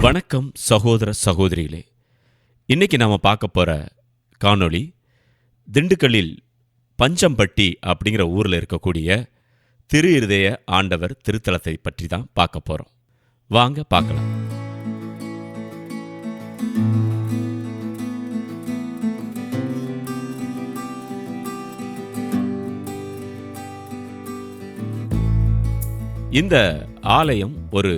வணக்கம் சகோதர சகோதரிகளே. இன்னைக்கு நாம் பார்க்க போகிற காணொளி திண்டுக்கல்லில் பஞ்சம்பட்டி அப்படிங்கிற ஊரில் இருக்கக்கூடிய திரு இருதய ஆண்டவர் திருத்தலத்தை பற்றி தான் பார்க்க போகிறோம். வாங்க பார்க்கலாம். இந்த ஆலயம் ஒரு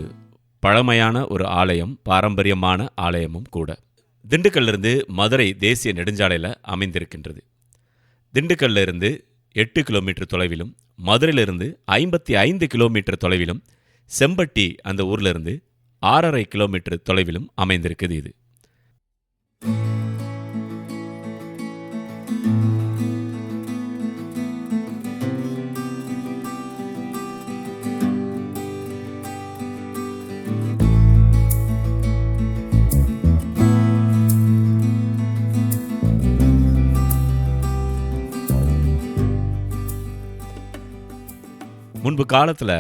பழமையான ஒரு ஆலயம், பாரம்பரியமான ஆலயமும் கூட. திண்டுக்கல்லிருந்து மதுரை தேசிய நெடுஞ்சாலையில் அமைந்திருக்கின்றது. திண்டுக்கல்லிருந்து 8 கிலோமீட்டர் தொலைவிலும், மதுரையிலிருந்து 55 கிலோமீட்டர் தொலைவிலும், செம்பட்டி அந்த ஊரிலிருந்து 6.5 கிலோமீட்டர் தொலைவிலும் அமைந்திருக்குது இது. முன்பு காலத்தில்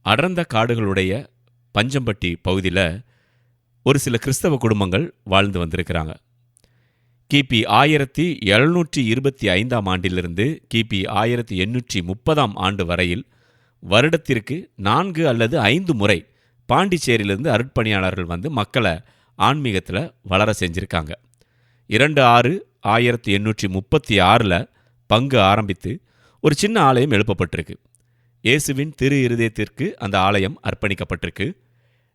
அடர்ந்த காடுகளுடைய பஞ்சம்பட்டி பகுதியில் ஒரு சில கிறிஸ்தவ குடும்பங்கள் வாழ்ந்து வந்திருக்கிறாங்க. கிபி 1725 ஆண்டிலிருந்து கிபி 1830 ஆண்டு வரையில் வருடத்திற்கு 4 அல்லது 5 முறை பாண்டிச்சேரியிலிருந்து அருட்பணியாளர்கள் வந்து மக்களை ஆன்மீகத்தில் வளர செஞ்சுருக்காங்க. 2/6/1836 பங்கு ஆரம்பித்து ஒரு சின்ன ஆலயம் எழுப்பப்பட்டிருக்கு. இயேசுவின் திரு இருதயத்திற்கு அந்த ஆலயம் அர்ப்பணிக்கப்பட்டிருக்கு.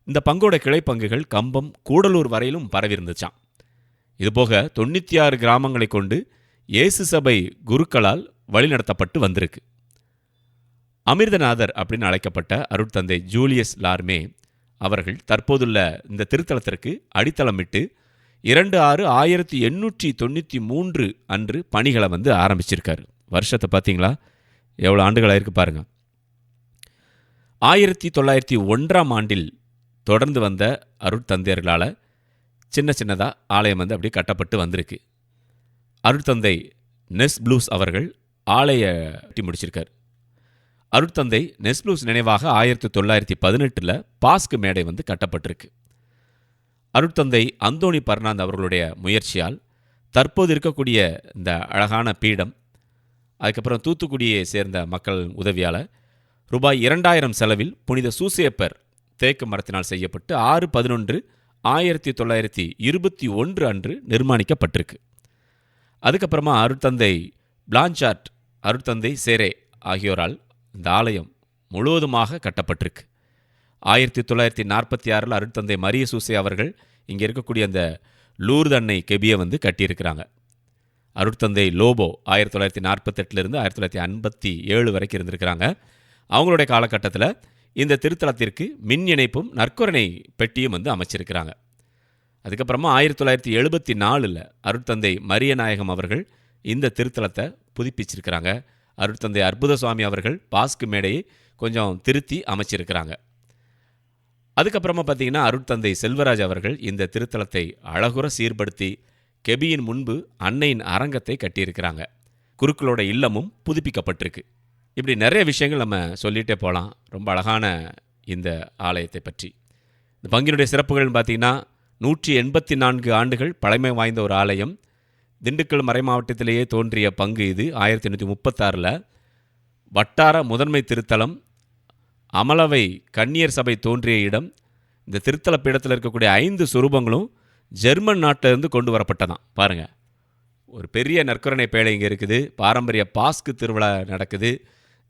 இந்த பங்கோட கிளை பங்குகள் கம்பம், கூடலூர் வரையிலும் பரவி இருந்துச்சான். இதுபோக 96 கிராமங்களை கொண்டு இயேசு சபை குருக்களால் வழிநடத்தப்பட்டு வந்திருக்கு. அமிர்தநாதர் அப்படின்னு அழைக்கப்பட்ட அருட்தந்தை ஜூலியஸ் லார்மே அவர்கள் தற்போதுள்ள இந்த திருத்தலத்திற்கு அடித்தளமிட்டு 2/6/1893 அன்று பணிகளை வந்து ஆரம்பிச்சிருக்காரு. வருஷத்தை பார்த்தீங்களா, எவ்வளோ ஆண்டுகளாயிருக்கு பாருங்க. 1901 ஆண்டில் தொடர்ந்து வந்த அருட்தந்தையர்களால் சின்ன சின்னதாக ஆலயம் வந்து அப்படியே கட்டப்பட்டு வந்திருக்கு. அருட்தந்தை நெஸ்ப்ளூஸ் அவர்கள் ஆலய கட்டி முடிச்சிருக்கார். அருட்தந்தை நெஸ்ப்ளூஸ் நினைவாக 1918 பாஸ்கு மேடை வந்து கட்டப்பட்டிருக்கு. அருட்தந்தை அந்தோணி பர்னாந்த் அவர்களுடைய முயற்சியால் தற்போது இருக்கக்கூடிய இந்த அழகான பீடம், அதுக்கப்புறம் தூத்துக்குடியை சேர்ந்த மக்கள் உதவியால் ரூபாய் 2000 செலவில் புனித சூசேப்பர் தேக்கு மரத்தினால் செய்யப்பட்டு 6/11/1921 அன்று நிர்மாணிக்கப்பட்டிருக்கு. அதுக்கப்புறமா அருட்தந்தை பிளாஞ்சார்ட், அருட்தந்தை சேரே ஆகியோரால் இந்த ஆலயம் முழுவதுமாக கட்டப்பட்டிருக்கு. 1946 அருட்தந்தை மரிய சூசே அவர்கள் இங்கே இருக்கக்கூடிய அந்த லூர்து அன்னை கெபியை வந்து கட்டியிருக்கிறாங்க. அருட்தந்தை லோபோ 1948 1957 வரைக்கும் இருந்திருக்கிறாங்க. அவங்களுடைய காலகட்டத்தில் இந்த திருத்தலத்திற்கு மின் இணைப்பும் நற்கருணை பெட்டியும் வந்து அமைச்சிருக்கிறாங்க. அதுக்கப்புறமா 1974 அருட்தந்தை மரியநாயகம் அவர்கள் இந்த திருத்தலத்தை புதுப்பிச்சிருக்கிறாங்க. அருட்தந்தை அற்புத சுவாமி அவர்கள் பாஸ்கு மேடையை கொஞ்சம் திருத்தி அமைச்சிருக்கிறாங்க. அதுக்கப்புறமா பார்த்தீங்கன்னா அருட்தந்தை செல்வராஜ் அவர்கள் இந்த திருத்தலத்தை அழகுற சீர்படுத்தி கெபியின் முன்பு அன்னையின் அரங்கத்தை கட்டியிருக்கிறாங்க. குருக்களோட இல்லமும் புதுப்பிக்கப்பட்டிருக்கு. இப்படி நிறைய விஷயங்கள் நம்ம சொல்லிகிட்டே போகலாம் ரொம்ப அழகான இந்த ஆலயத்தை பற்றி. இந்த பங்கினுடைய சிறப்புகள்னு பார்த்திங்கன்னா 184 ஆண்டுகள் பழமை வாய்ந்த ஒரு ஆலயம். திண்டுக்கல் மறை மாவட்டத்திலேயே தோன்றிய பங்கு இது. 1836 வட்டார முதன்மை திருத்தலம், அமலவை கன்னியர் சபை தோன்றிய இடம். இந்த திருத்தல பீடத்தில் இருக்கக்கூடிய 5 சுரூபங்களும் ஜெர்மன் நாட்டிலிருந்து கொண்டு வரப்பட்டதான். பாருங்கள், ஒரு பெரிய நற்கருணை பேழை இங்கே இருக்குது. பாரம்பரிய பாஸ்கு திருவிழா நடக்குது.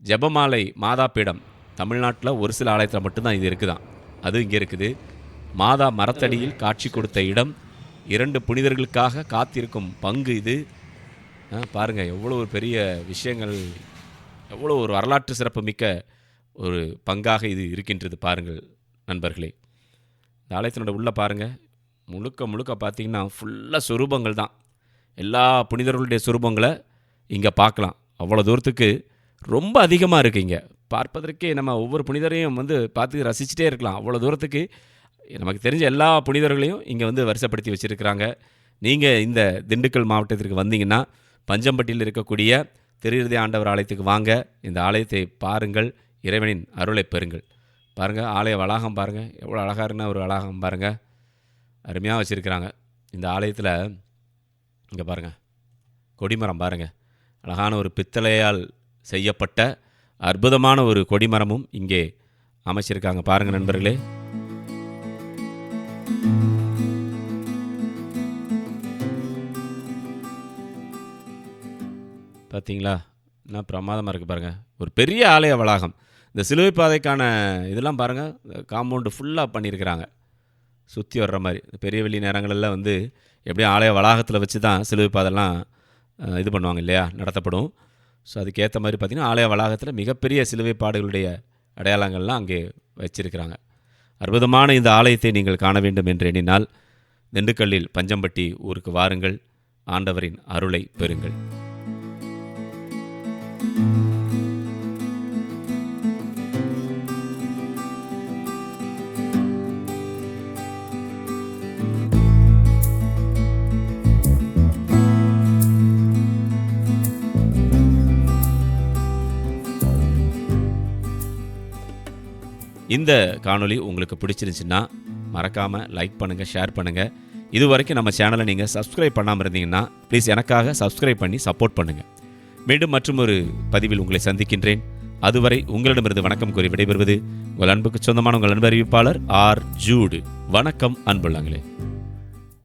ஜெபமாலை மாதா பீடம் தமிழ்நாட்டில் ஒரு சில ஆலயத்தில் மட்டும்தான் இது இருக்குதான், அது இங்கே இருக்குது. மாதா மரத்தடியில் காட்சி கொடுத்த இடம், 2 புனிதர்களுக்காக காத்திருக்கும் பங்கு இது. பாருங்கள், எவ்வளோ ஒரு பெரிய விஷயங்கள், எவ்வளோ ஒரு வரலாற்று சிறப்பு மிக்க ஒரு பங்காக இது இருக்கின்றது. பாருங்கள் நண்பர்களே, இந்த ஆலயத்தினோட உள்ளே பாருங்கள், முழுக்க பார்த்திங்கன்னா ஃபுல்லாக சுரூபங்கள் தான். எல்லா புனிதர்களுடைய சுரூபங்களை இங்கே பார்க்கலாம். அவ்வளோ தூரத்துக்கு ரொம்ப அதிகமாக இருக்குது. இங்கே பார்ப்பதற்கே நம்ம ஒவ்வொரு புனிதரையும் வந்து பார்த்து ரசிச்சுட்டே இருக்கலாம். அவ்வளோ தூரத்துக்கு நமக்கு தெரிஞ்ச எல்லா புனிதர்களையும் இங்கே வந்து வரிசைப்படுத்தி வச்சுருக்கிறாங்க. நீங்கள் இந்த திண்டுக்கல் மாவட்டத்திற்கு வந்தீங்கன்னா பஞ்சம்பட்டியில் இருக்கக்கூடிய திரு இருதய ஆண்டவர் ஆலயத்துக்கு வாங்க, இந்த ஆலயத்தை பாருங்கள், இறைவனின் அருளை பெறுங்கள். பாருங்கள், ஆலய வளாகம் பாருங்கள், எவ்வளோ அழகாக இருக்குன்னா ஒரு வளாகம் பாருங்கள், அருமையாக வச்சுருக்கிறாங்க. இந்த ஆலயத்தில் இங்கே பாருங்கள், கொடிமரம் பாருங்கள், அழகான ஒரு பித்தளையால் செய்யப்பட்ட அற்புதமான ஒரு கொடிமரமும் இங்கே அமைச்சிருக்காங்க. பாருங்கள் நண்பர்களே, பார்த்தீங்களா? என்ன பிரமாதமாக இருக்குது பாருங்கள். ஒரு பெரிய ஆலய வளாகம். இந்த சிலுவை பாதைக்கான இதெல்லாம் பாருங்கள், காம்பவுண்டு ஃபுல்லாக பண்ணியிருக்கிறாங்க, சுற்றி வர்ற மாதிரி. பெரிய வெள்ளி நேரங்களெல்லாம் வந்து எப்படியும் ஆலய வளாகத்தில் வச்சு தான் சிலுவை பாதைலாம் இது பண்ணுவாங்க இல்லையா, நடத்தப்படும். ஸோ அதுக்கேற்ற மாதிரி பார்த்திங்கன்னா ஆலய வளாகத்தில் மிகப்பெரிய சிலுவை பாடுகளுடைய அடையாளங்கள்லாம் அங்கே வச்சிருக்கிறாங்க. அற்புதமான இந்த ஆலயத்தை நீங்கள் காண வேண்டும் என்று எண்ணினால் திண்டுக்கல்லில் பஞ்சம்பட்டி ஊருக்கு வாருங்கள், ஆண்டவரின் அருளை பெறுங்கள். இந்த காணொளி உங்களுக்கு பிடிச்சிருந்துச்சுன்னா மறக்காமல் லைக் பண்ணுங்கள், ஷேர் பண்ணுங்கள். இது வரைக்கும் நம்ம சேனலை நீங்கள் சப்ஸ்கிரைப் பண்ணாமல் இருந்தீங்கன்னா ப்ளீஸ் எனக்காக சப்ஸ்கிரைப் பண்ணி சப்போர்ட் பண்ணுங்கள். மீண்டும் மற்றும் ஒரு பதிவில் உங்களை சந்திக்கின்றேன். அதுவரை உங்களிடமிருந்து வணக்கம் கூறி விடைபெறுவது உங்கள் அன்புக்கு சொந்தமான உங்கள் அன்பு அறிவிப்பாளர் ஆர். ஜூடு. வணக்கம் அன்புள்ளங்களே.